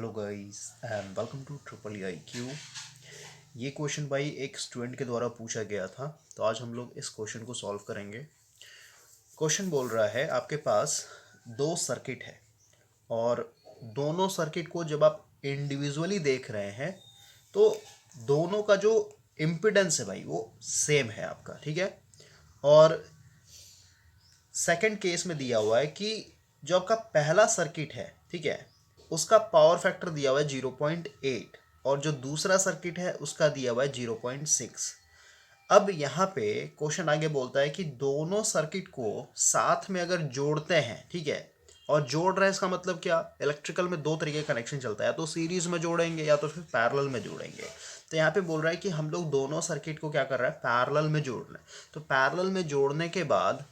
Hello guys and welcome to triple I Q. ये question भाई एक स्टूडेंट के द्वारा पूछा गया था, तो आज हम लोग इस क्वेश्चन को सॉल्व करेंगे। क्वेश्चन बोल रहा है आपके पास दो सर्किट है और दोनों सर्किट को जब आप इंडिविजुअली देख रहे हैं तो दोनों का जो इम्पिडेंस है भाई वो सेम है आपका, ठीक है। और सेकंड केस में दिया हुआ है कि जो आपका पहला सर्किट है, ठीक है, उसका पावर फैक्टर दिया हुआ है 0.8 और जो दूसरा सर्किट है उसका दिया हुआ है 0.6। अब यहाँ पे क्वेश्चन आगे बोलता है कि दोनों सर्किट को साथ में अगर जोड़ते हैं, ठीक है, और जोड़ रहे हैं इसका मतलब क्या, इलेक्ट्रिकल में दो तरीके का कनेक्शन चलता है, या तो सीरीज में जोड़ेंगे या तो फिर पैरेलल में जोड़ेंगे। तो यहाँ पे बोल रहा है कि हम लोग दोनों सर्किट को क्या कर रहे हैं, पैरेलल में जोड़ रहे हैं। तो पैरेलल में जोड़ने के बाद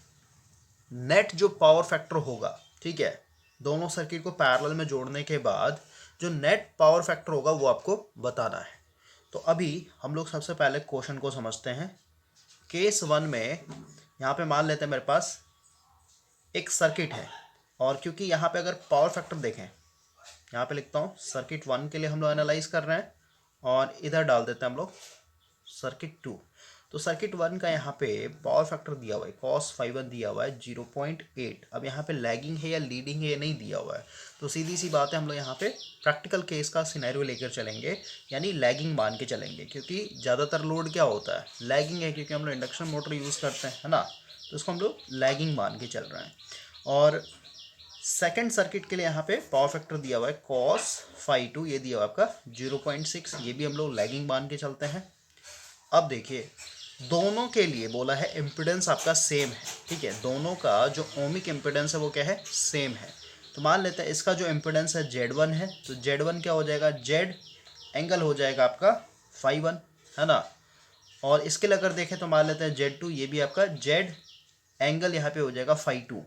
नेट जो पावर फैक्टर होगा, ठीक है, दोनों सर्किट को पैरेलल में जोड़ने के बाद जो नेट पावर फैक्टर होगा वो आपको बताना है। तो अभी हम लोग सबसे पहले क्वेश्चन को समझते हैं। केस वन में यहाँ पे मान लेते हैं मेरे पास एक सर्किट है, और क्योंकि यहाँ पे अगर पावर फैक्टर देखें, यहाँ पे लिखता हूँ सर्किट वन के लिए हम लोग एनालाइज कर रहे हैं और इधर डाल देते हैं हम लोग सर्किट टू। तो सर्किट वन का यहाँ पे पावर फैक्टर दिया हुआ है कॉस फाइव वन दिया हुआ है 0.8। अब यहाँ पे लैगिंग है या लीडिंग है ये नहीं दिया हुआ है, तो सीधी सी बात है हम लोग यहाँ पे प्रैक्टिकल केस का सिनेरियो लेकर चलेंगे, यानी लैगिंग मान के चलेंगे, क्योंकि ज़्यादातर लोड क्या होता है, लैगिंग है, क्योंकि हम लोग इंडक्शन मोटर यूज़ करते हैं, है ना। तो इसको हम लोग लैगिंग मान के चल रहे हैं। और सेकेंड सर्किट के लिए यहाँ पे पावर फैक्टर दिया हुआ है कॉस फाइव टू, ये दिया हुआ है आपका 0.6, ये भी हम लोग लैगिंग मान के चलते हैं। अब देखिए दोनों के लिए बोला है इम्पिडेंस आपका सेम है, ठीक है, दोनों का जो ओमिक इम्पिडेंस है वो क्या है, सेम है। तो मान लेते हैं इसका जो इम्पिडेंस है Z1 है, तो Z1 क्या हो जाएगा, Z एंगल हो जाएगा आपका फाइव वन, है ना। और इसके लिए अगर देखें तो मान लेते हैं Z2, ये भी आपका Z एंगल यहाँ पे हो जाएगा फाइव टू।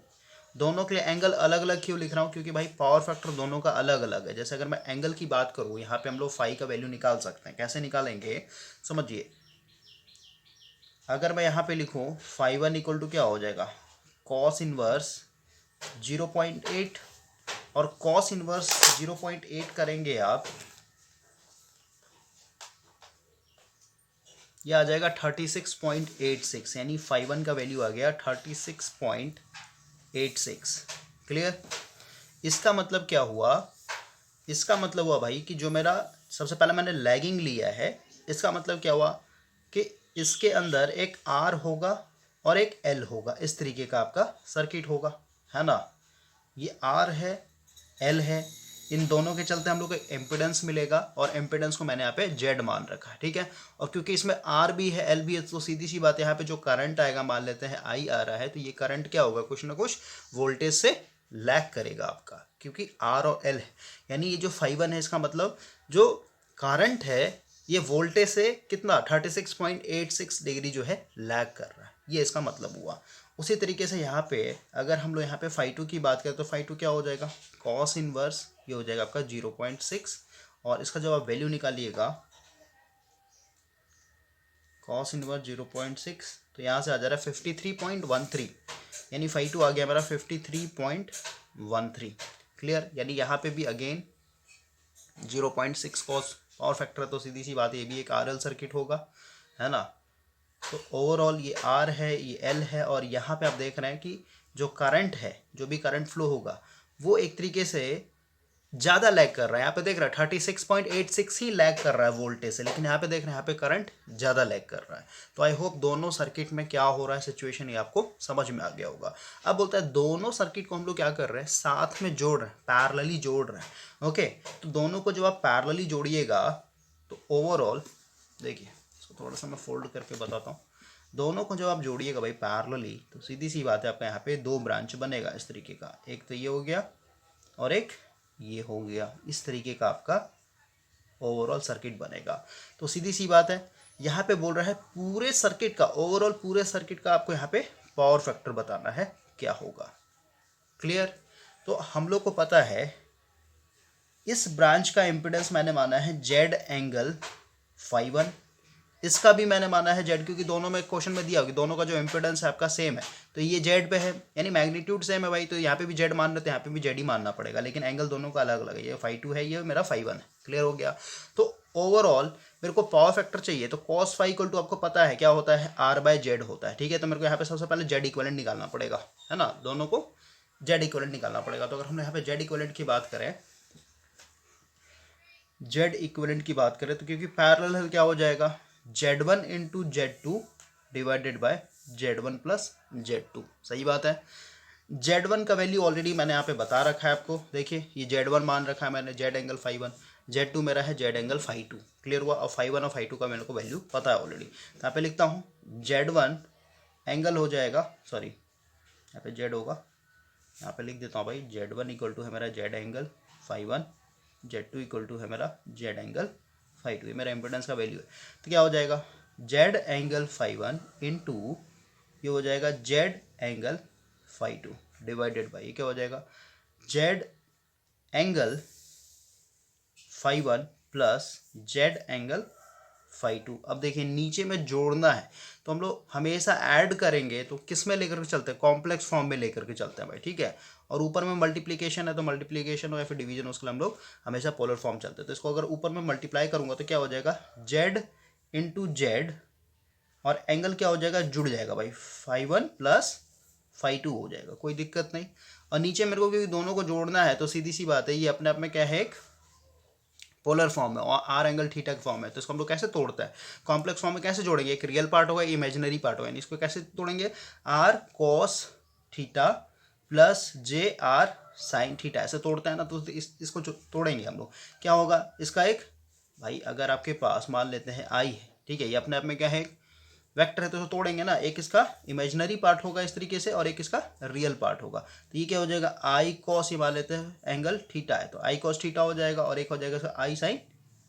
दोनों के लिए एंगल अलग अलग क्यों लिख रहा हूँ, क्योंकि भाई पावर फैक्टर दोनों का अलग अलग है। जैसे अगर मैं एंगल की बात करूँ, यहाँ पे हम लोग फाई का वैल्यू निकाल सकते हैं। कैसे निकालेंगे समझिए, अगर मैं यहाँ पे लिखूँ फाइव वन इक्वल टू क्या हो जाएगा, कॉस इनवर्स 0.8, और कॉस इनवर्स 0.8 करेंगे आप, ये आ जाएगा 36.86, यानी फाइव वन का वैल्यू आ गया 36.86। क्लियर। इसका मतलब क्या हुआ, इसका मतलब हुआ भाई कि जो मेरा सबसे पहले मैंने लैगिंग लिया है, इसका मतलब क्या हुआ कि इसके अंदर एक आर होगा और एक एल होगा, इस तरीके का आपका सर्किट होगा, है ना। ये आर है, एल है, इन दोनों के चलते हम लोग को इम्पिडेंस मिलेगा, और इम्पिडेंस को मैंने यहाँ पे जेड मान रखा है, ठीक है। और क्योंकि इसमें आर भी है, एल भी है, तो सीधी सी बात है यहाँ पे जो करंट आएगा, मान लेते हैं आई आ रहा है, तो ये करंट क्या होगा, कुछ ना कुछ वोल्टेज से लैग करेगा आपका, क्योंकि आर और एल है। यानी ये जो फाइव वन है, इसका मतलब जो करंट है ये वोल्टेज से कितना 36.86 डिग्री जो है लैग कर रहा है, ये इसका मतलब हुआ। उसी तरीके से यहाँ पे अगर हम लोग यहाँ पे फाइव टू की बात करें, तो फाइव टू क्या हो जाएगा, कॉस इनवर्स, ये हो जाएगा आपका 0.6, और इसका जब आप वैल्यू निकालिएगा कॉस इनवर्स 0.6, तो यहाँ से आ जा रहा है 53.13, यानी फाइव टू आ गया मेरा 53.13। क्लियर। यानी यहाँ पे भी अगेन 0.6 कॉस पावर फैक्टर, तो सीधी सी बात है ये भी एक आरएल सर्किट होगा, है ना। तो ओवरऑल ये आर है, ये एल है, और यहाँ पे आप देख रहे हैं कि जो करंट है, जो भी करंट फ्लो होगा वो एक तरीके से ज़्यादा लैग कर रहा है। यहाँ पे देख रहा है 36.86 ही लैग कर रहा है वोल्टेज से, लेकिन यहाँ पे देख रहे हैं यहाँ पे करंट ज़्यादा लैग कर रहा है। तो आई होप दोनों सर्किट में क्या हो रहा है सिचुएशन ये आपको समझ में आ गया होगा। अब बोलता है दोनों सर्किट को हम लोग क्या कर रहे हैं, साथ में जोड़ रहे हैं, पैरेलली जोड़ रहे हैं। ओके, तो दोनों को जब आप पैरेलली जोड़िएगा तो ओवरऑल देखिए, इसको थोड़ा सा मैं फोल्ड करके बताता हूँ। दोनों को जब आप जोड़िएगा भाई पैरेलली, तो सीधी सी बात है आपका यहाँ पे दो ब्रांच बनेगा इस तरीके का, एक तो ये हो गया और एक ये हो गया, इस तरीके का आपका ओवरऑल सर्किट बनेगा। तो सीधी सी बात है यहाँ पे बोल रहा है पूरे सर्किट का, ओवरऑल पूरे सर्किट का आपको यहाँ पे पावर फैक्टर बताना है क्या होगा। क्लियर। तो हम लोग को पता है इस ब्रांच का इम्पिडेंस मैंने माना है जेड एंगल फाइव वन, इसका भी मैंने माना है जेड, क्योंकि दोनों में क्वेश्चन में दिया होगा दोनों का जो इम्पिडेंस है आपका सेम है, तो ये जेड पे है यानी मैग्नीट्यूड सेम है भाई, तो यहाँ पे भी जेड मान रहे थे, यहाँ पे भी जेड ही मानना पड़ेगा, लेकिन एंगल दोनों का अलग अलग है, ये φ2 है, ये मेरा φ1 है। क्लियर हो गया। तो ओवरऑल मेरे को पावर फैक्टर चाहिए, तो cos φ इक्वल टू आपको पता है क्या होता है, r/z होता है। ठीक है, तो मेरे को यहाँ पे सबसे पहले जेड इक्वलेंट निकालना पड़ेगा, है ना, दोनों को जेड इक्वलेंट निकालना पड़ेगा। तो अगर हम यहाँ पे जेड इक्वलेंट की बात करें, जेड इक्वलेंट की बात करें तो क्योंकि पैरेलल है क्या हो जाएगा, z1 into z2 divided by z1 plus z2। सही बात है। z1 का वैल्यू ऑलरेडी मैंने यहाँ पे बता रखा है आपको, देखिए ये z1 मान रखा है मैंने, z एंगल φ1, z2 मेरा है z एंगल φ2। क्लियर हुआ। और φ1 और φ2 का मेरे को वैल्यू पता है ऑलरेडी, तो यहाँ पे लिखता हूँ z1 एंगल हो जाएगा, सॉरी यहाँ पे z होगा, यहाँ पे लिख देता हूँ भाई z1 इक्वल टू है मेरा z angle φ1, z2 equal to है मेरा z एंगल φ2, ये मेरा इम्पिडेंस का वैल्यू है। तो क्या हो जाएगा, z एंगल φ1 इंटू ये हो जाएगा z एंगल φ2 डिवाइडेड बाई ये क्या हो जाएगा, z angle φ1 plus z angle φ2। अब देखिए नीचे में जोड़ना है तो हम लोग हमेशा ऐड करेंगे तो किस में लेकर के चलते हैं, कॉम्प्लेक्स फॉर्म में लेकर के चलते हैं भाई। ठीक है, और ऊपर में मल्टीप्लिकेशन है तो मल्टीप्लिकेशन हो या फिर डिवीजन हो, उसके लिए हम लोग हमेशा पोलर फॉर्म चलते हैं। तो इसको अगर ऊपर में मल्टीप्लाई करूंगा तो क्या हो जाएगा, z इंटू जेड और एंगल क्या हो जाएगा, जुड़ जाएगा भाई, φ1 प्लस φ2 हो जाएगा, कोई दिक्कत नहीं। और नीचे मेरे को क्योंकि दोनों को जोड़ना है तो सीधी सी बात है ये अपने आप में क्या है, एक पोलर फॉर्म है और आर एंगल थीटा का फॉर्म है। तो इसको हम लोग कैसे तोड़ते हैं, कॉम्प्लेक्स फॉर्म में कैसे जोड़ेंगे, एक रियल पार्ट होगा, इमेजिनरी पार्ट होगा, इसको कैसे तोड़ेंगे, R cos theta plus J R sine theta, ऐसे तोड़ते हैं ना। तो इसको तोड़ेंगे हम लोग, क्या होगा इसका एक, भाई अगर आपके पास मान लेते हैं आई है, ठीक है, ये अपने आप में क्या है, वेक्टर है, तो तोड़ेंगे ना, एक इसका इमेजिनरी पार्ट होगा इस तरीके से और एक इसका रियल पार्ट होगा। तो ये क्या हो जाएगा, आई कॉस, ये मान लेते हैं एंगल थीटा है तो आई कॉस थीटा हो जाएगा और एक हो जाएगा इसका आई साइन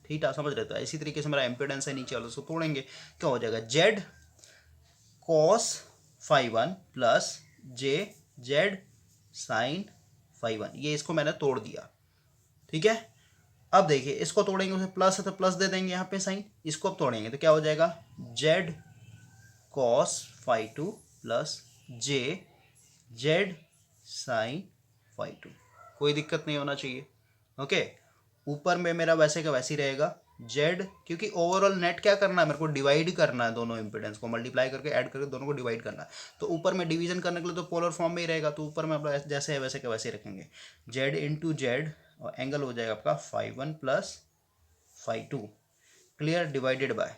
थीटा, समझ रहे। तो इसी तरीके से मेरा इम्पिडेंस है नीचे वाला, उसको तोड़ेंगे, क्या हो जाएगा, Z cos φ1 plus J Z sine φ1, ये इसको मैंने तोड़ दिया। ठीक है, अब देखिए इसको तोड़ेंगे, उसे प्लस है तो प्लस दे देंगे यहाँ पे साइन, इसको अब तोड़ेंगे तो क्या हो जाएगा, Z cos φ2 plus J Z sine φ2, कोई दिक्कत नहीं होना चाहिए। ओके, ऊपर में मेरा वैसे का वैसे ही रहेगा जेड, क्योंकि ओवरऑल नेट क्या करना है, मेरे को डिवाइड करना है, दोनों इंपिडेंस को मल्टीप्लाई करके ऐड करके दोनों को डिवाइड करना है। तो ऊपर में डिवीजन करने के लिए तो पोलर फॉर्म में ही रहेगा, तो ऊपर में आप जैसे है वैसे का वैसे रखेंगे, जेड इंटू जेड और एंगल हो जाएगा आपका φ1 प्लस φ2। क्लियर, डिवाइडेड बाय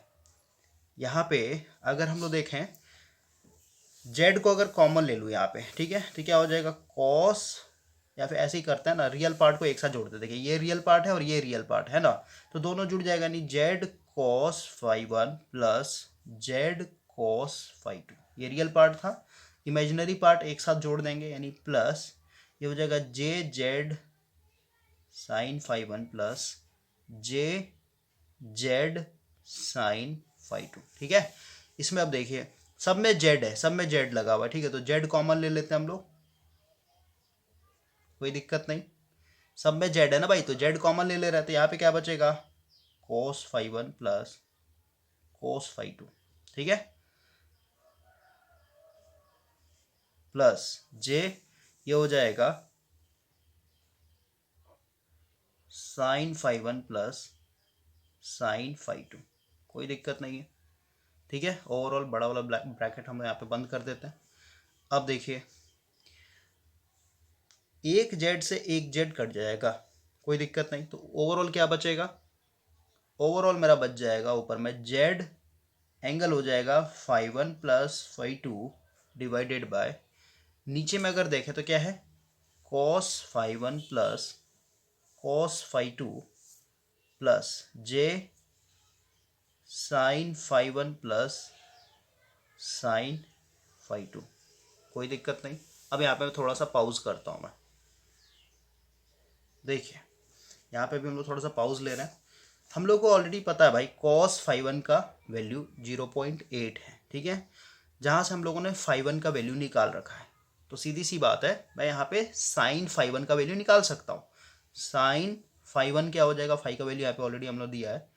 यहाँ पे अगर हम लोग देखें जेड को अगर कॉमन ले लूँ यहाँ पे, ठीक है, तो क्या हो जाएगा, कॉस, या फिर ऐसे ही करते हैं ना, रियल पार्ट को एक साथ जोड़ते, देखिए ये रियल पार्ट है और ये रियल पार्ट है ना, तो दोनों जुड़ जाएगा, यानी Z cos φ1 plus Z cos φ2, ये रियल पार्ट था, इमेजिनरी पार्ट एक साथ जोड़ देंगे यानी प्लस, ये हो जाएगा J Z sine φ1 plus J Z sine φ2। ठीक है, इसमें अब देखिए सब में जेड है, सब में जेड लगा हुआ है, ठीक है, तो जेड कॉमन ले लेते हैं हम लोग, कोई दिक्कत नहीं, सब में जेड है ना भाई, तो जेड कॉमन ले ले रहे थे, यहाँ पे क्या बचेगा, कोस φ1 प्लस कोस φ2, ठीक है, प्लस जे, ये हो जाएगा साइन φ1 प्लस साइन φ2, कोई दिक्कत नहीं है। ठीक है, ओवरऑल बड़ा वाला ब्रैकेट हम यहाँ पे बंद कर देते हैं। अब देखिए एक जेड से एक जेड कट जाएगा, कोई दिक्कत नहीं, तो ओवरऑल क्या बचेगा, ओवरऑल मेरा बच जाएगा ऊपर में जेड एंगल हो जाएगा φ1 प्लस φ2 डिवाइडेड बाय, नीचे में अगर देखें तो क्या है, cos φ1 प्लस cos φ2 प्लस जे साइन φ1 प्लस साइन φ2, कोई दिक्कत नहीं। अब यहाँ पे थोड़ा सा पॉज करता हूँ मैं, देखिए यहाँ पे भी हम लोग थोड़ा सा पॉज ले रहे हैं, हम लोग को ऑलरेडी पता है भाई cos φ1 का वैल्यू 0.8 है, ठीक है, जहाँ से हम लोगों ने φ1 का वैल्यू निकाल रखा है, तो सीधी सी बात है मैं यहाँ पे साइन φ1 का वैल्यू निकाल सकता हूँ। साइन φ1 क्या हो जाएगा, फाई का वैल्यू यहाँ पे ऑलरेडी हम लोग दिया है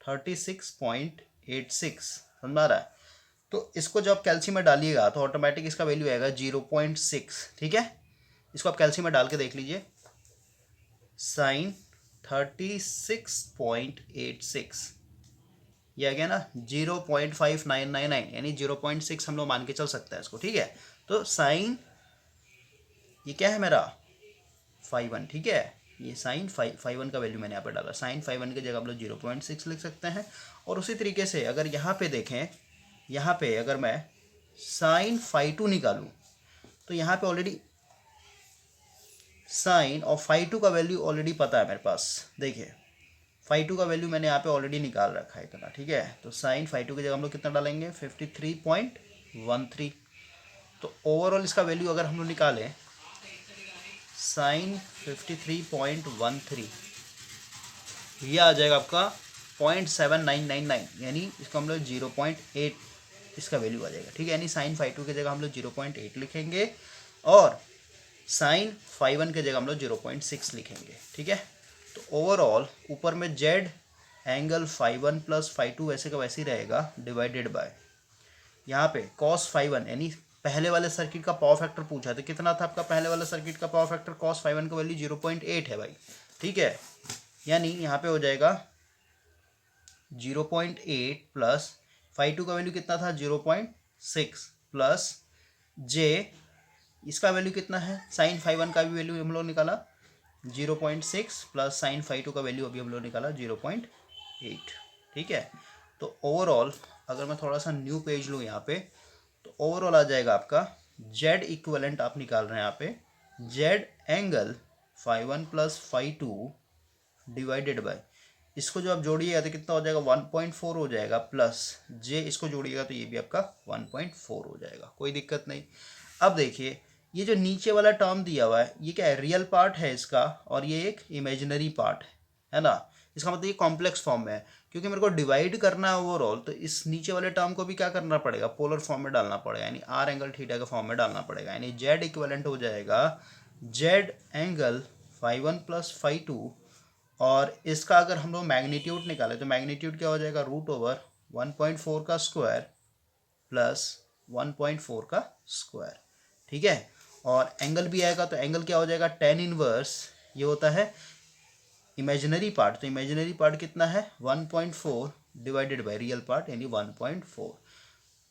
36.8 0.86 समझ आ रहा है। तो इसको जब कैल्सी में डालिएगा तो ऑटोमेटिक इसका वैल्यू आएगा 0.6, ठीक है। इसको आप कैल्सी में डाल के देख लीजिए, साइन 36.86, ये आ गया ना 0.5999, यानी 0.6 हम लोग मान के चल सकते हैं इसको, ठीक है। तो साइन ये क्या है मेरा 5.1, ठीक है। ये साइन 5.1 का वैल्यू मैंने यहाँ पे डाला, साइन 5.1 की जगह हम लोग 0.6 लिख सकते हैं। और उसी तरीके से अगर यहाँ पे देखें, यहाँ पे अगर मैं साइन 5.2 निकालूँ तो यहाँ पे ऑलरेडी साइन और 5.2 का वैल्यू ऑलरेडी पता है मेरे पास। देखिए 5.2 का वैल्यू मैंने यहाँ पे ऑलरेडी निकाल रखा है इतना, ठीक है। तो साइन 5.2 की जगह हम लोग कितना डालेंगे 53.13। तो ओवरऑल इसका वैल्यू अगर हम लोग निकालें साइन 53.13, ये आ जाएगा आपका 0.7999, यानी इसको हम लोग 0.8 इसका वैल्यू आ जाएगा, ठीक है। यानी साइन 5.2 की जगह हम लोग 0.8 लिखेंगे और साइन 5.1 की जगह हम लोग 0.6 लिखेंगे, ठीक है। तो ओवरऑल ऊपर में जेड एंगल 5.1 प्लस 5.2 वैसे का वैसे ही रहेगा, डिवाइडेड बाय यहाँ पे कॉस 5.1, यानी पहले वाले सर्किट का पावर फैक्टर पूछा तो कितना था आपका पहले वाला सर्किट का पावर फैक्टर, कॉस 5.1 का वैल्यू 0.8 है भाई, ठीक है। यानी यहाँ पे हो जाएगा 0.8 प्लस 5.2 का वैल्यू कितना था 0.6 प्लस जे इसका वैल्यू कितना है, साइन 5.1 का भी वैल्यू हम लोग निकाला 0.6 प्लस साइन 5.2 का वैल्यू अभी हम लोग निकाला 0.8, ठीक है। तो ओवरऑल अगर मैं थोड़ा सा न्यू पेज लूँ यहाँ पे, तो ओवरऑल आ जाएगा आपका जेड इक्वलेंट आप निकाल रहे हैं यहाँ पे, Z angle 5.1 plus 5.2 divided by, इसको जो आप जोड़िएगा तो कितना हो जाएगा 1.4 हो जाएगा, प्लस जे इसको जोड़िएगा तो ये भी आपका 1.4 हो जाएगा, कोई दिक्कत नहीं। अब देखिए ये जो नीचे वाला टर्म दिया हुआ है ये क्या है, रियल पार्ट है इसका और ये एक इमेजिनरी पार्ट है ना। इसका मतलब ये कॉम्प्लेक्स फॉर्म में है, क्योंकि मेरे को डिवाइड करना है ओवरऑल, तो इस नीचे वाले टर्म को भी क्या करना पड़ेगा, पोलर फॉर्म में डालना पड़ेगा, यानी आर एंगल थीटा के फॉर्म में डालना पड़ेगा। यानी जेड इक्विवेलेंट हो जाएगा जेड एंगल 5.1 प्लस 5.2, और इसका अगर हम लोग मैग्नीट्यूड निकाले तो मैग्नीट्यूड क्या हो जाएगा, रूट ओवर 1.4 का स्क्वायर प्लस 1.4 का स्क्वायर, ठीक है। और एंगल भी आएगा तो एंगल क्या हो जाएगा टेन इनवर्स, ये होता है इमेजिनरी पार्ट, तो इमेजिनरी पार्ट कितना है 1.4 डिवाइडेड बाय रियल पार्ट यानी 1.4,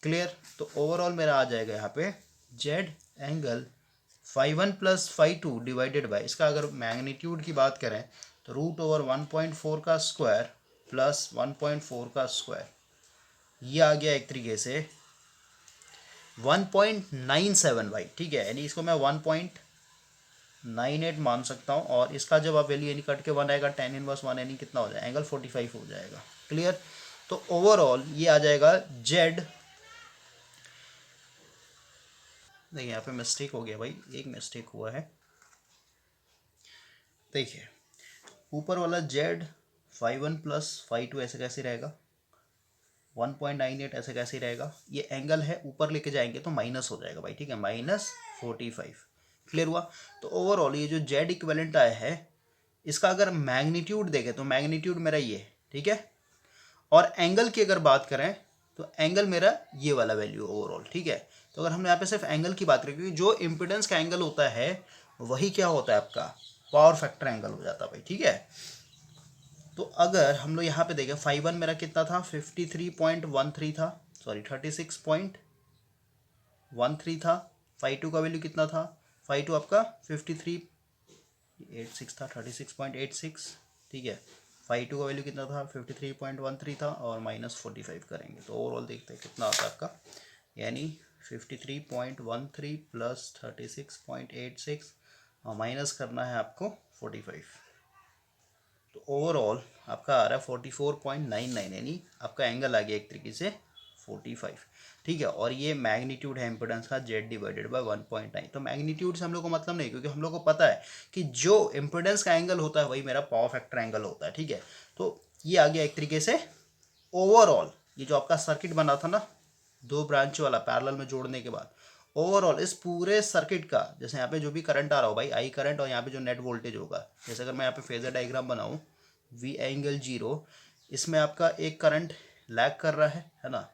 क्लियर। तो ओवरऑल मेरा आ जाएगा यहाँ पे Z angle 5.1 plus 5.2 divided by, इसका अगर मैग्नीट्यूड की बात करें तो रूट ओवर 1.4 का स्क्वायर प्लस 1.4 का स्क्वायर, ये आ गया एक तरीके से 1.97 भाई, ठीक है। यानी इसको मैं 1.98 मान सकता हूँ, और इसका जब आप वैल्यू यानी कट के 1 आएगा टेन इनवर्स 1, यानी कितना हो जाएगा एंगल 45 हो जाएगा, क्लियर। तो ओवरऑल ये आ जाएगा जेड, देखिए यहाँ पे मिस्टेक हो गया भाई, एक मिस्टेक हुआ है, देखिए ऊपर वाला जेड 5.1 प्लस 5.2 ऐसे कैसे रहेगा, 1.98 ऐसे कैसे रहेगा, ये एंगल है ऊपर लेके जाएंगे तो माइनस हो जाएगा भाई, ठीक है, -45, क्लियर हुआ। तो ओवरऑल ये जो जेड इक्विवेलेंट आया है इसका अगर मैग्नीट्यूड देखें तो मैग्नीट्यूड मेरा ये, ठीक है, और एंगल की अगर बात करें तो एंगल मेरा ये वाला वैल्यू ओवरऑल, ठीक है। तो अगर हमने यहाँ पे सिर्फ एंगल की बात करें, क्योंकि जो इम्पिडेंस का एंगल होता है वही क्या होता है आपका पावर फैक्टर एंगल हो जाता है भाई, ठीक है। तो अगर हम लोग यहाँ पे देखें 5.1 मेरा कितना था 53.13 था, सॉरी 36.13 था, 5.2 का वैल्यू कितना था, 5.2 आपका 53.86 था, 36.86, ठीक है। 5.2 का वैल्यू कितना था 53.13 था और -45 करेंगे तो ओवरऑल देखते हैं कितना आता है आपका, यानी 53.13 प्लस 36.86 और माइनस करना है आपको 45, तो ओवरऑल आपका आ रहा है 44.99, यानी आपका एंगल आ गया एक तरीके से 45, ठीक है। और ये मैग्नीट्यूड है इम्पिडेंस का जेड डिवाइडेड बाय 1.9, तो मैग्नीट्यूड से हम लोग को मतलब नहीं, क्योंकि हम लोग को पता है कि जो इम्पिडेंस का एंगल होता है वही मेरा पावर फैक्टर एंगल होता है, ठीक है। तो ये आ गया एक तरीके से ओवरऑल, ये जो आपका सर्किट बना था ना 2 ब्रांच वाला पैरेलल में जोड़ने के बाद, ओवरऑल इस पूरे सर्किट का जैसे यहाँ पे जो भी करंट आ रहा हो भाई आई करंट, और यहाँ पे जो नेट वोल्टेज होगा, जैसे अगर मैं यहाँ पे फेजर डायग्राम बनाऊँ वी एंगल 0, इसमें आपका एक करंट लैग कर रहा है ना,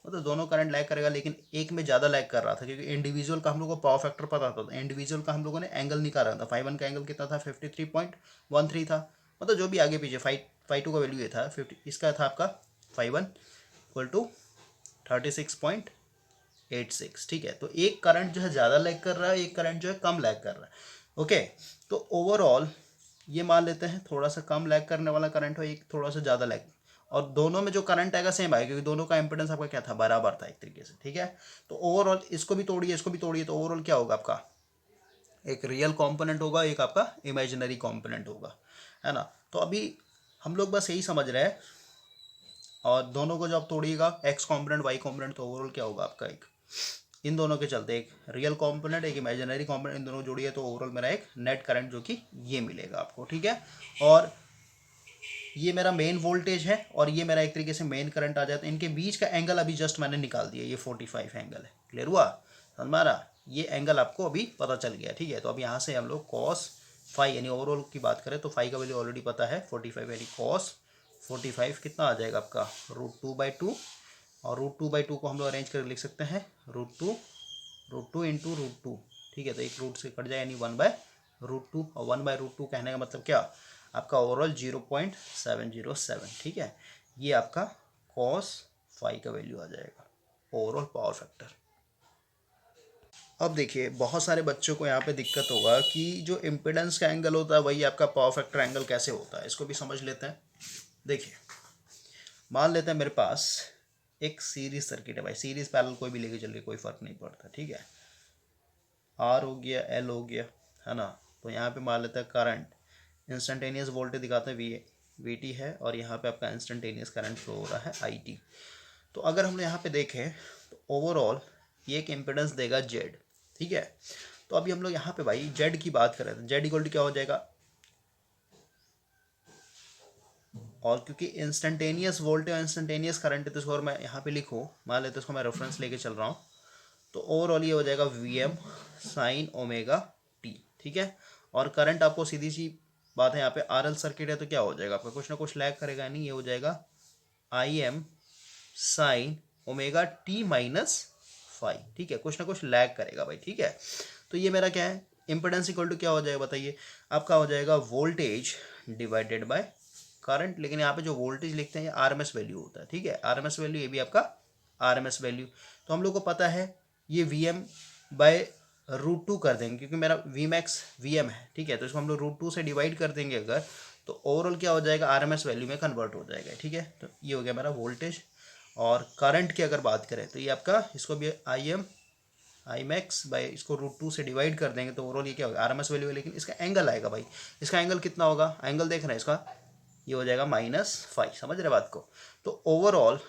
मतलब दोनों करंट लैग करेगा, लेकिन एक में ज़्यादा लैग कर रहा था क्योंकि इंडिविजुअल का हम लोग को पावर फैक्टर पता था, तो इंडिविजुअल का हम लोगों ने एंगल निकाला था। फाई वन का एंगल कितना था, 53.13 था, मतलब जो भी आगे पीछे फाई टू का वैल्यू ये था 50, इसका था आपका फाई वन इक्वल टू 36.86, ठीक है। तो एक करंट जो है ज़्यादा लैग कर रहा है, एक करंट जो है कम लैग कर रहा है। ओके, तो ओवरऑल ये मान लेते हैं थोड़ा सा कम लैग करने वाला करंट हो, एक थोड़ा सा ज़्यादा लैग, और दोनों में जो करंट आएगा सेम आएगा क्योंकि दोनों का इंपेडेंस आपका क्या था, बराबर था एक तरीके से, ठीक है। तो ओवरऑल इसको भी तोड़िए इसको भी तोड़िए, तो ओवरऑल क्या होगा आपका, एक रियल कंपोनेंट होगा, एक आपका इमेजिनरी कंपोनेंट होगा, है ना। तो अभी हम लोग बस यही समझ रहे हैं, और दोनों को जब तोड़िएगा एक्स कंपोनेंट वाई कंपोनेंट, तो ओवरऑल क्या होगा आपका, एक इन दोनों के चलते एक रियल कंपोनेंट एक इमेजिनरी कंपोनेंट, इन दोनों जोड़िए तो ओवरऑल मेरा एक नेट करंट जो कि ये मिलेगा आपको, ठीक है। और ये मेरा मेन वोल्टेज है और ये मेरा एक तरीके से मेन करंट आ जाता है, इनके बीच का एंगल अभी जस्ट मैंने निकाल दिया, ये 45 एंगल है। क्लियर हुआ, समझ में आ रहा, ये एंगल आपको अभी पता चल गया, ठीक है। तो अब यहाँ से हम लोग कॉस फाई यानी ओवरऑल की बात करें तो फाई का वैल्यू ऑलरेडी पता है 45, यानी कॉस 45 कितना आ जाएगा आपका, √2/2, और √2/2 को हम लोग अरेंज करके लिख सकते हैं √2 इंटू √2, ठीक है। तो एक रूट से कट जाए यानी 1/√2, और 1/√2 कहने का मतलब क्या, आपका ओवरऑल 0.707, ठीक है। ये आपका कॉस फाई का वैल्यू आ जाएगा, ओवरऑल पावर फैक्टर। अब देखिए बहुत सारे बच्चों को यहाँ पे दिक्कत होगा कि जो इम्पिडेंस का एंगल होता है वही आपका पावर फैक्टर एंगल कैसे होता है, इसको भी समझ लेते हैं। देखिए मान लेते हैं मेरे पास एक सीरीज सर्किट है भाई, सीरीज पैरेलल कोई भी लेके चलिए कोई फर्क नहीं पड़ता, ठीक है। आर हो गया, एल हो गया, है ना। तो यहाँ पे मान लेते हैं करंट, इंस्टेंटेनियस वोल्टेज दिखाते हैं वी टी है, और यहाँ पे आपका इंस्टेंटेनियस करंट फ्लो हो रहा है आई टी। तो अगर हम यहाँ पे देखें तो ओवरऑल ये एक इम्पिडेंस देगा जेड, ठीक है। तो अभी हम लोग यहाँ पे भाई जेड की बात करें तो जेड इक्वल टू क्या हो जाएगा, और क्योंकि इंस्टेंटेनियस वोल्टेज और इंस्टेंटेनियस करंट है तो इसको और मैं यहाँ पे लिखूँ, मान लेते इसको मैं रेफरेंस लेके चल रहा हूँ, तो ओवरऑल ये हो जाएगा V M sine omega T, ठीक है। और करंट आपको सीधी सी बात है यहाँ पे आर एल सर्किट है तो क्या हो जाएगा आपका, कुछ ना कुछ लैग करेगा, नहीं ये हो जाएगा I am sine omega T minus five, ठीक है, कुछ ना कुछ लैग करेगा भाई, ठीक है। तो ये मेरा क्या है, इम्पिडेंस इक्वल टू क्या हो जाएगा बताइए, आपका हो जाएगा वोल्टेज डिवाइडेड बाय करंट, लेकिन यहाँ पे जो वोल्टेज लिखते हैं ये आरएमएस वैल्यू होता है, ठीक है, आरएमएस वैल्यू, ये भी आपका आरएमएस वैल्यू। तो हम लोग को पता है ये वी एम बाय √2 कर देंगे क्योंकि मेरा वी मैक्स वी एम है, ठीक है। तो इसको हम लोग √2 से डिवाइड कर देंगे अगर, तो ओवरऑल क्या हो जाएगा, आरएमएस वैल्यू में कन्वर्ट हो जाएगा, ठीक है। तो ये हो गया मेरा वोल्टेज। और करंट की अगर बात करें तो ये आपका, इसको भी आई मैक्स बाई इसको √2 से डिवाइड कर देंगे तो ओवरऑल ये क्या होगा, आरएमएस वैल्यू है, लेकिन इसका एंगल आएगा भाई, इसका एंगल कितना होगा, एंगल देख रहे हैं इसका, ये हो जाएगा -5, समझ रहे बात को। तो ओवरऑल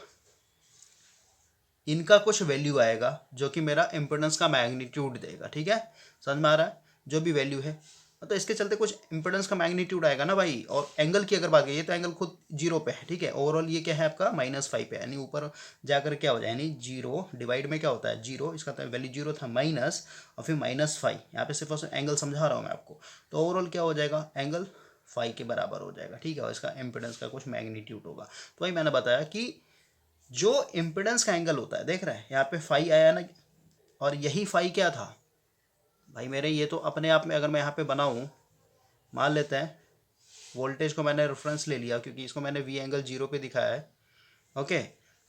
इनका कुछ वैल्यू आएगा जो कि मेरा इम्पिडेंस का मैग्नीट्यूड देगा, ठीक है, समझ में आ रहा है, जो भी वैल्यू है तो इसके चलते कुछ इम्पिडेंस का मैग्नीट्यूड आएगा ना भाई। और एंगल की अगर बात करें, ये तो एंगल खुद 0 पे है, ठीक है, ओवरऑल ये क्या है आपका -5 पे, यानी ऊपर जाकर क्या हो जाए, यानी 0 डिवाइड में क्या होता है 0, इसका तो वैल्यू 0 था माइनस, और फिर -5, यहाँ पे सिर्फ एंगल समझा रहा हूँ मैं आपको। तो ओवरऑल क्या हो जाएगा, एंगल 5 के बराबर हो जाएगा, ठीक है, और इसका इम्पिडेंस का कुछ मैग्नीट्यूड होगा। तो वही मैंने बताया कि जो इम्पिडेंस का एंगल होता है, देख रहे हैं यहाँ पे 5 आया ना, और यही 5 क्या था भाई मेरे, ये तो अपने आप में अगर मैं यहाँ पे बनाऊँ, मान लेते हैं वोल्टेज को मैंने रेफरेंस ले लिया क्योंकि इसको मैंने वी एंगल 0 पे दिखाया है, ओके।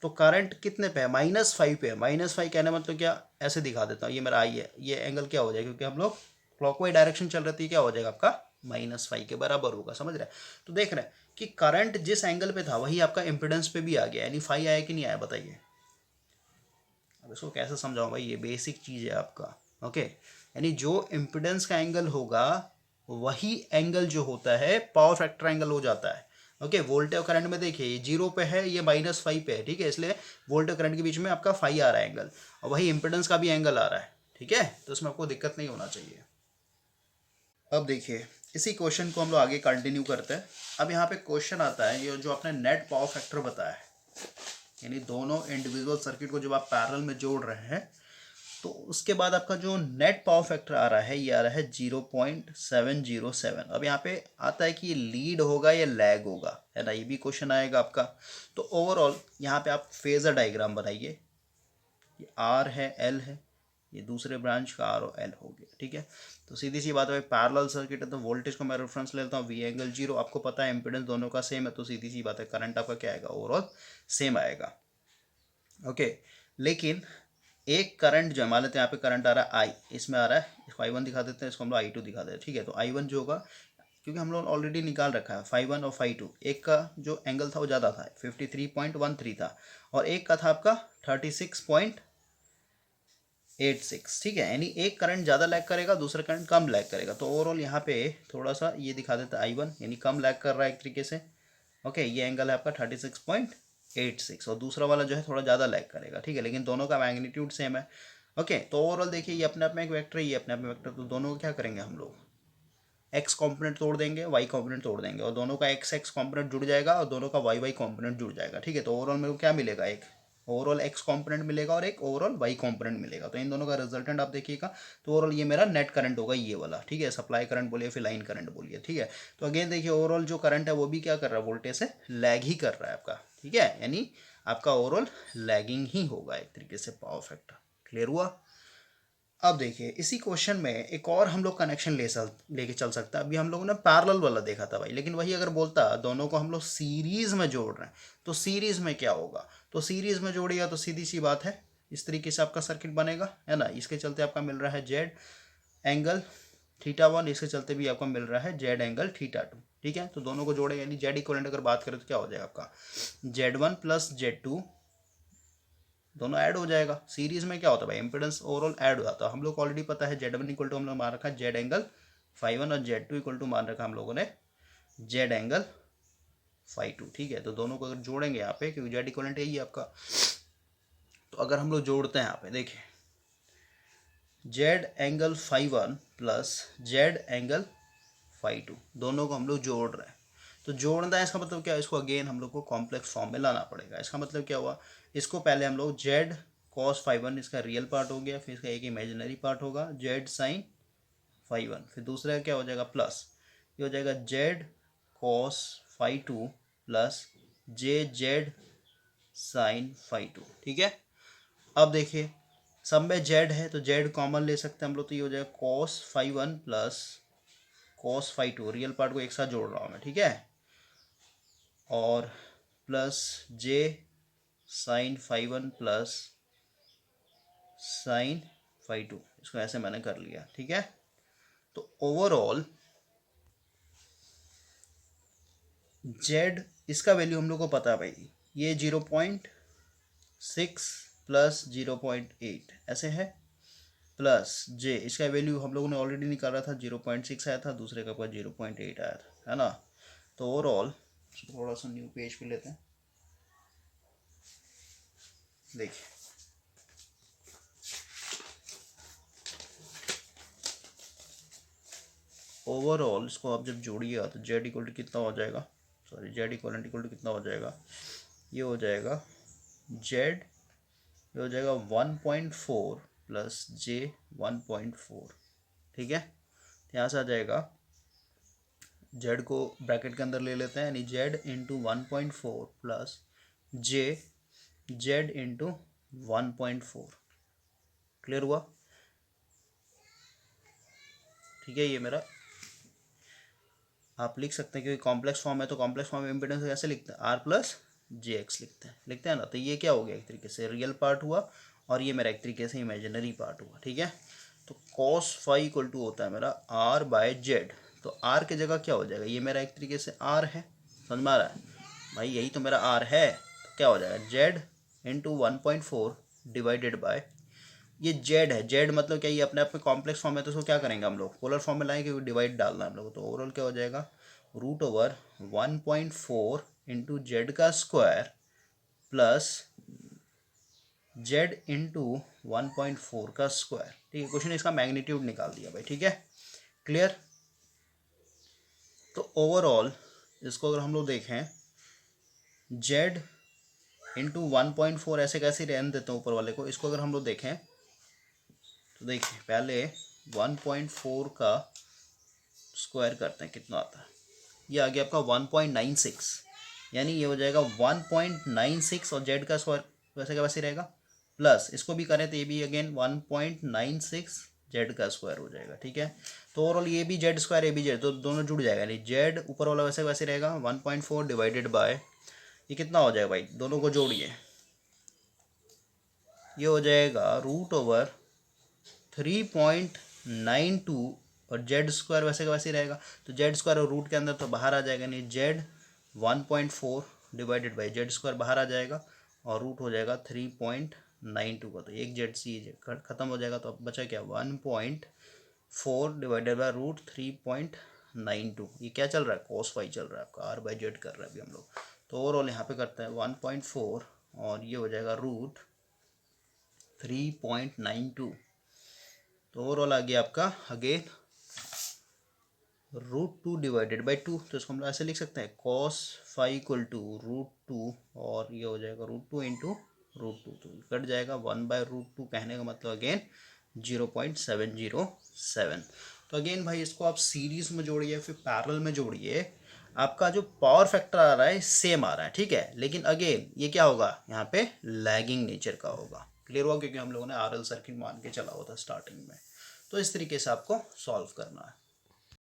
तो करंट कितने पे है, -5 पे है, -5 कहने मतलब क्या, ऐसे दिखा देता हूँ, ये मेरा आई है, ये एंगल क्या हो जाएगा क्योंकि हम लोग क्लॉकवाइज डायरेक्शन चल रही थी, क्या हो जाएगा आपका -5 के बराबर होगा, समझ रहे हैं। तो देख रहे हैं कि करंट जिस एंगल पे था वही आपका इम्पिडेंस पे भी आ गया, यानी 5 आया कि नहीं आया बताइए। अब इसको कैसे समझाऊं भाई, ये बेसिक चीज़ है आपका, ओके। यानी जो इम्पिडेंस का एंगल होगा वही एंगल जो होता है पावर फैक्टर एंगल हो जाता है, ओके। वोल्टेज और करंट में देखिए ये 0 पे है, ये -5 पे है, ठीक है, इसलिए वोल्टेज और करंट के बीच में आपका 5 आ रहा है एंगल, और वही इम्पिडेंस का भी एंगल आ रहा है, ठीक है। तो इसमें आपको दिक्कत नहीं होना चाहिए। अब देखिए इसी क्वेश्चन को हम लोग आगे कंटिन्यू करते हैं। अब यहाँ पे क्वेश्चन आता है, ये जो आपने नेट पावर फैक्टर बताया है, यानी दोनों इंडिविजुअल सर्किट को जब आप पैरेलल में जोड़ रहे हैं तो उसके बाद आपका जो नेट पावर फैक्टर आ रहा है ये आ रहा है 0.707। अब यहाँ पे आता है कि ये लीड होगा या लैग होगा, है ना, ये भी क्वेश्चन आएगा आपका। तो ओवरऑल यहाँ पे आप फेजर डायग्राम बनाइए, ये आर है, एल है, ये दूसरे ब्रांच का आर और एल हो गया, ठीक है। तो सीधी सी बात है, पैरेलल सर्किट है तो वोल्टेज को मैं रेफरेंस लेता हूँ वी एंगल 0, आपको पता है इंपेडेंस दोनों का सेम है, तो सीधी सी बात है करंट आपका क्या आएगा, ओवरऑल सेम आएगा। ओके, लेकिन एक करंट जो मान लेते हैं यहाँ पे करंट आ रहा है आई, इसमें आ रहा है, इसको I1 दिखा देते हैं, इसको हम लोग I2 दिखा देते हैं, ठीक है। तो I1 जो होगा, क्योंकि हम लोग ऑलरेडी निकाल रखा है φ1 और φ2, एक का जो एंगल था वो ज़्यादा था 53.13 था और एक का था आपका 36.86, ठीक है। यानी एक करंट ज़्यादा लैग करेगा, दूसरा करंट कम लैग करेगा। तो ओवरऑल यहाँ पे थोड़ा सा ये दिखा देता है I1 यानी कम लैग कर रहा है एक तरीके से। ओके, ये एंगल है आपका 36.86 और दूसरा वाला जो है थोड़ा ज़्यादा लैग करेगा, ठीक है, लेकिन दोनों का मैग्नीट्यूड सेम है। ओके, तो ओवरऑल देखिए ये अपने आप में एक वेक्टर है, ये अपने आप में वेक्टर, तो दोनों को क्या करेंगे हम लोग, एक्स कॉम्पोनेंट तोड़ देंगे, वाई कॉम्पोनेंट तोड़ देंगे और दोनों का एक्स एक्स कॉम्पोनेंट जुड़ जाएगा और दोनों का वाई वाई कॉम्पोनेंट जुड़ जाएगा, ठीक है। तो ओवरऑल मेरे को क्या मिलेगा, एक ओवरऑल एक्स कॉम्पोनेंट मिलेगा और एक ओवरऑल वाई कॉम्पोनेंट मिलेगा। तो इन दोनों का रिजल्टेंट आप देखिएगा, तो ओवरऑल ये मेरा नेट करंट होगा ये वाला, ठीक है। सप्लाई करंट बोलिए फिर लाइन करंट बोलिए, ठीक है। तो अगेन देखिए ओवरऑल जो करंट है वो भी क्या कर रहा है, वोल्टेज से लैग ही कर रहा है आपका, ठीक है, यानी आपका ओवरऑल लैगिंग ही होगा एक तरीके से पावर फैक्टर। क्लियर हुआ। अब देखिए इसी क्वेश्चन में एक और हम लोग कनेक्शन लेके चल सकता है। अभी हम लोगों ने पैरेलल वाला देखा था भाई, लेकिन वही अगर बोलता दोनों को हम लोग सीरीज में जोड़ रहे हैं तो सीरीज में क्या होगा, तो सीरीज में जोड़िएगा तो सीधी सी बात है इस तरीके से आपका सर्किट बनेगा, है ना। इसके चलते आपका मिल रहा है जेड एंगल θ1, इसके चलते भी आपको मिल रहा है जेड एंगल θ2, ठीक है। तो दोनों को जोड़े यानी जेड इक्वलेंट अगर बात करें तो क्या हो जाएगा आपका Z1 प्लस Z2, दोनों ऐड हो जाएगा। सीरीज में क्या होता है भाई, इंपेडेंस ओवरऑल ऐड हो जाता है। हम लोग को ऑलरेडी पता है Z1 इक्वल टू हम लोग मान रखा है जेड एंगल φ1 और Z2 इक्वल टू मान रखा हम लोगों ने जेड एंगल φ2, ठीक है। तो दोनों को अगर जोड़ेंगे यहाँ पे, क्योंकि जेड इक्वलेंट यही है आपका, तो अगर हम लोग जोड़ते हैं यहाँ पे देखिए Z angle φ1 plus Z angle φ2, दोनों को हम लोग जोड़ रहे हैं। तो जोड़ना है इसका मतलब क्या है, इसको अगेन हम लोग को कॉम्प्लेक्स फॉर्म में लाना पड़ेगा। इसका मतलब क्या हुआ, इसको पहले हम लोग जेड कॉस φ1 इसका रियल पार्ट हो गया, फिर इसका एक इमेजिनरी पार्ट होगा जेड साइन φ1, फिर दूसरा क्या हो जाएगा प्लस, ये हो जाएगा Z cos φ2 plus J Z sine φ2, ठीक है। अब देखिए सब में जेड है तो जेड कॉमन ले सकते हैं हम लोग, तो ये हो जाएगा cos φ1 plus cos φ2, real part को एक साथ जोड़ रहा हूँ मैं, ठीक है, और प्लस जे साइन φ1 प्लस साइन φ2, इसको ऐसे मैंने कर लिया, ठीक है। तो ओवरऑल जेड इसका वैल्यू हम लोग को पता है भाई, ये 0.6 प्लस 0.8 ऐसे है, प्लस जे इसका वैल्यू हम लोगों ने ऑलरेडी निकाला था 0.6 आया था, दूसरे का 0.8 आया था, है ना। तो ओवरऑल थोड़ा सा न्यू पेज पे लेते हैं, देखिए ओवरऑल इसको आप जब जोड़िएगा तो जेड इक्वल टू कितना हो जाएगा, सॉरी जेड इक्वल टू कितना हो जाएगा, ये हो जाएगा जेड, ये हो जाएगा 1.4 प्लस जे 1.4, ठीक है। यहाँ से आ जाएगा जेड को ब्रैकेट के अंदर ले लेते हैं, यानी Z into 1.4 plus J Z into 1.4, clear हुआ, ठीक है। ये मेरा आप लिख सकते हैं क्योंकि कॉम्प्लेक्स फॉर्म है, तो कॉम्प्लेक्स फॉर्म में इम्पीडेंस कैसे लिखते हैं, आर प्लस जे एक्स लिखते हैं ना। तो ये क्या हो गया, एक तरीके से रियल पार्ट हुआ और ये मेरा एक तरीके से इमेजिनरी पार्ट हुआ, ठीक है। तो कॉस फाई इक्वल टू होता है मेरा आर बाय जेड, तो आर की जगह क्या हो जाएगा, ये मेरा एक तरीके से आर है, समझ में आ रहा है भाई, यही तो मेरा आर है। तो क्या हो जाएगा जेड इंटू 1.4 डिवाइडेड बाय, ये जेड है, जेड मतलब क्या, ये अपने आप में कॉम्प्लेक्स फॉर्म है, तो उसको क्या करेंगे हम लोग पोलर फॉर्म में लाएंगे क्योंकि डिवाइड डालना है हम लोग। तो ओवरऑल क्या हो जाएगा रूट ओवर 1.4 इंटू जेड का स्क्वायर प्लस जेड इंटू 1.4 का स्क्वायर, ठीक है। क्वेश्चन इसका मैग्नीट्यूड निकाल दिया भाई, ठीक है, क्लियर। तो ओवरऑल इसको अगर हम लोग देखें जेड इंटू 1.4 ऐसे कैसे रहने देते हैं ऊपर वाले को, इसको अगर हम लोग देखें तो देखिए पहले 1.4 का स्क्वायर करते हैं, कितना आता है। ये आ गया आपका 1.96, यानी ये हो जाएगा 1.96 और जेड का स्क्वायर वैसे का वैसे रहेगा, प्लस इसको भी करें तो ये भी अगेन 1.96 जेड का स्क्वायर हो जाएगा। ठीक है, तो ओवरऑल ये भी जेड स्क्वायर ये भी जेड, तो दोनों जुड़ जाएगा, यानी जेड ऊपर वाला वैसे वैसे रहेगा 1.4 डिवाइडेड बाय ये कितना हो जाएगा भाई, दोनों को जोड़िए, ये हो जाएगा रूट ओवर 3.92 और जेड स्क्वायर वैसे का वैसे रहेगा, तो जेड स्क्वायर और रूट के अंदर तो बाहर आ जाएगा, नहीं Z 1.4 divided by Z square बाहर आ जाएगा और रूट हो जाएगा 3.92 का, तो एक जेड सी खत्म हो जाएगा, तो अब बचा क्या 1.4 डिवाइडेड बाई रूट 3.92। ये क्या चल रहा है, cos फाई चल रहा है आपका, आर बाई जेड कर रहा है अभी हम लोग। तो ओवरऑल यहाँ पे करते हैं 1.4 और ये हो जाएगा रूट 3.92, तो ओवरऑल आ गया आपका अगेन √2 डिवाइडेड बाई 2, तो इसको हम लोग ऐसे लिख सकते हैं cos फाई इक्वल टू √2 और ये हो जाएगा √2 इंटू √2, तो कट जाएगा 1/√2, कहने का मतलब अगेन 0.707। तो अगेन भाई इसको आप सीरीज में जोड़िए फिर पैरेलल में जोड़िए, आपका जो पावर फैक्टर आ रहा है सेम आ रहा है। ठीक है, लेकिन अगेन ये क्या होगा, यहाँ पे लैगिंग नेचर का होगा। क्लियर हुआ, क्योंकि हम लोगों ने RL सर्किट मान के चला हुआ था स्टार्टिंग में। तो इस तरीके से आपको सॉल्व करना है।